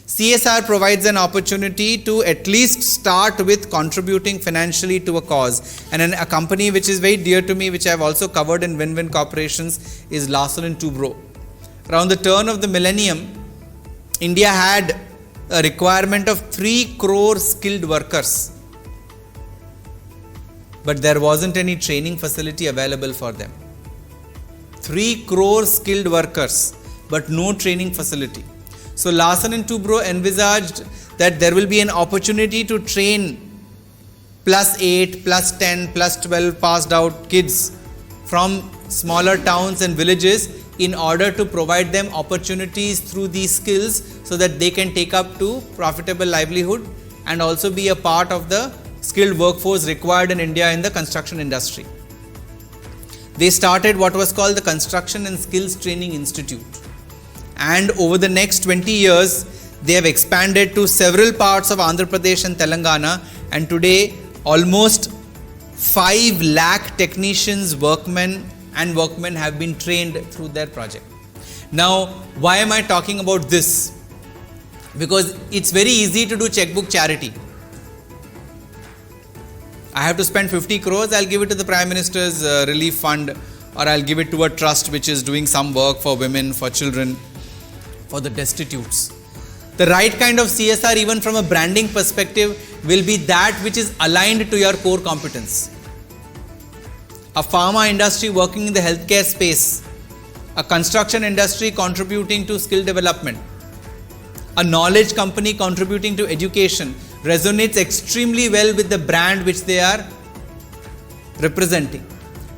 CSR provides an opportunity to at least start with contributing financially to a cause. And a company which is very dear to me, which I have also covered in Win-Win Corporations, is Larsen & Toubro. Around the turn of the millennium, India had a requirement of 3 crore skilled workers. But there wasn't any training facility available for them. 3 crore skilled workers, but no training facility. So Larsen & Toubro envisaged that there will be an opportunity to train +8, +10, +12 passed out kids from smaller towns and villages in order to provide them opportunities through these skills so that they can take up to profitable livelihood and also be a part of the skilled workforce required in India in the construction industry. They started what was called the Construction and Skills Training Institute. And over the next 20 years, they have expanded to several parts of Andhra Pradesh and Telangana, and today almost 5 lakh technicians, workmen have been trained through their project. Now, why am I talking about this? Because it's very easy to do checkbook charity. I have to spend 50 crores, I'll give it to the Prime Minister's Relief Fund, or I'll give it to a trust which is doing some work for women, for children, for the destitutes. The right kind of CSR, even from a branding perspective, will be that which is aligned to your core competence. A pharma industry working in the healthcare space, a construction industry contributing to skill development, a knowledge company contributing to education resonates extremely well with the brand which they are representing.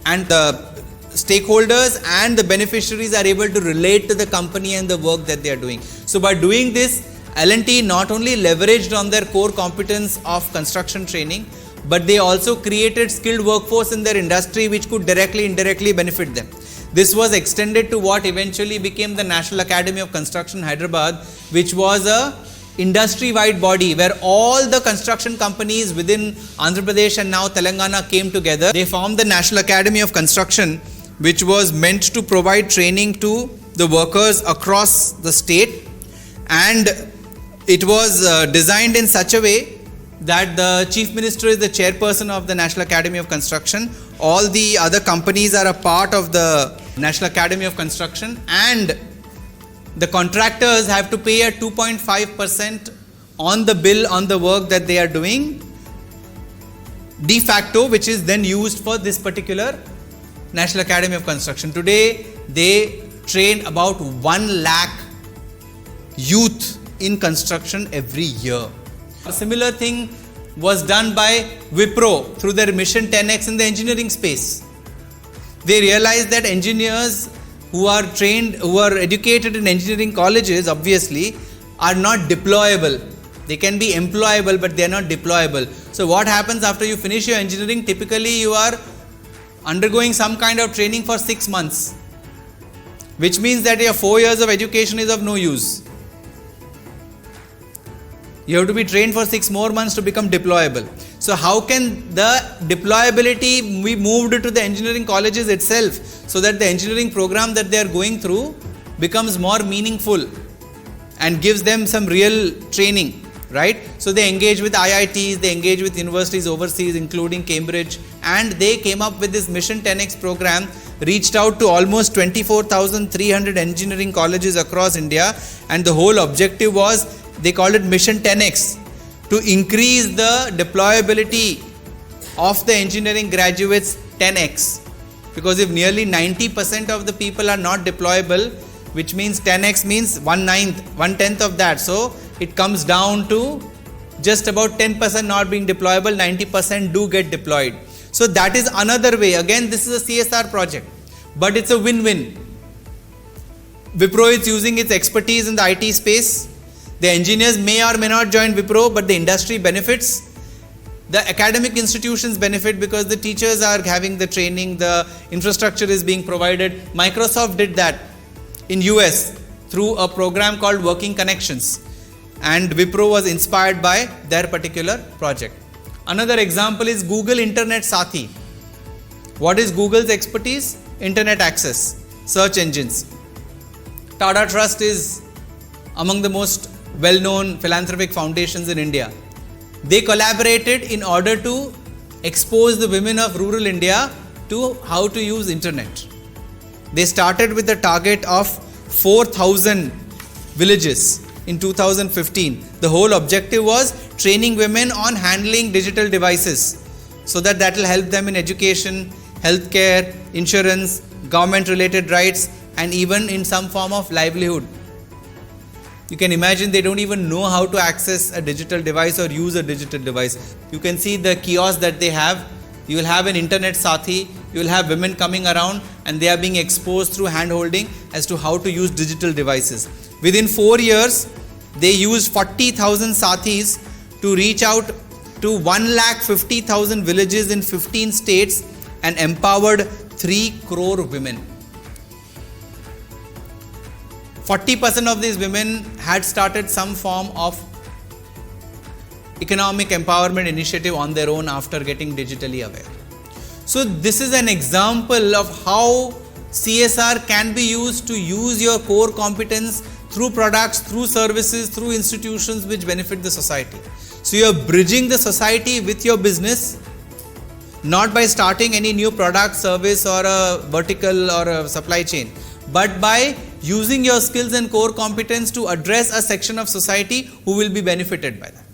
And the stakeholders and the beneficiaries are able to relate to the company and the work that they are doing. So by doing this, L&T not only leveraged on their core competence of construction training, but they also created skilled workforce in their industry which could directly, indirectly benefit them. This was extended to what eventually became the National Academy of Construction, Hyderabad, which was a industry-wide body where all the construction companies within Andhra Pradesh and now Telangana came together. They formed the National Academy of Construction, which was meant to provide training to the workers across the state, and it was designed in such a way that the Chief Minister is the chairperson of the National Academy of Construction. All the other companies are a part of the National Academy of Construction, and the contractors have to pay a 2.5% on the bill on the work that they are doing de facto, which is then used for this particular National Academy of Construction. Today, they train about 1 lakh youth in construction every year. A similar thing was done by Wipro through their Mission 10X in the engineering space. They realized that engineers who are trained, who are educated in engineering colleges, obviously, are not deployable. They can be employable, but they are not deployable. So what happens after you finish your engineering? Typically, you are undergoing some kind of training for 6 months, which means that your 4 years of education is of no use. You have to be trained for 6 more months to become deployable. So how can the deployability be moved to the engineering colleges itself so that the engineering program that they are going through becomes more meaningful and gives them some real training, right? So they engage with IITs, they engage with universities overseas, including Cambridge, and they came up with this Mission 10X program, reached out to almost 24,300 engineering colleges across India, and the whole objective was, they called it Mission 10X, to increase the deployability of the engineering graduates 10X. Because if nearly 90% of the people are not deployable, which means 10X means 1/10 of that. So it comes down to just about 10% not being deployable, 90% do get deployed. So that is another way. Again, this is a CSR project, but it's a win-win. Wipro is using its expertise in the IT space. The engineers may or may not join Wipro, but the industry benefits. The academic institutions benefit because the teachers are having the training, the infrastructure is being provided. Microsoft did that in US through a program called Working Connections, and Wipro was inspired by their particular project. Another example is Google Internet Sathi. What is Google's expertise? Internet access, search engines. Tata Trust is among the most well-known philanthropic foundations in India. They collaborated in order to expose the women of rural India to how to use internet. They started with a target of 4,000 villages in 2015. The whole objective was training women on handling digital devices so that will help them in education, healthcare, insurance, government related rights, and even in some form of livelihood. You can imagine they don't even know how to access a digital device or use a digital device. You can see the kiosk that they have. You will have an internet sathi. You will have women coming around and they are being exposed through hand holding as to how to use digital devices. Within 4 years, they used 40,000 sathis to reach out to 1,50,000 villages in 15 states and empowered 3 crore women. 40% of these women had started some form of economic empowerment initiative on their own after getting digitally aware. So this is an example of how CSR can be used to use your core competence through products, through services, through institutions which benefit the society. So you are bridging the society with your business, not by starting any new product, service or a vertical or a supply chain, but by using your skills and core competence to address a section of society who will be benefited by that.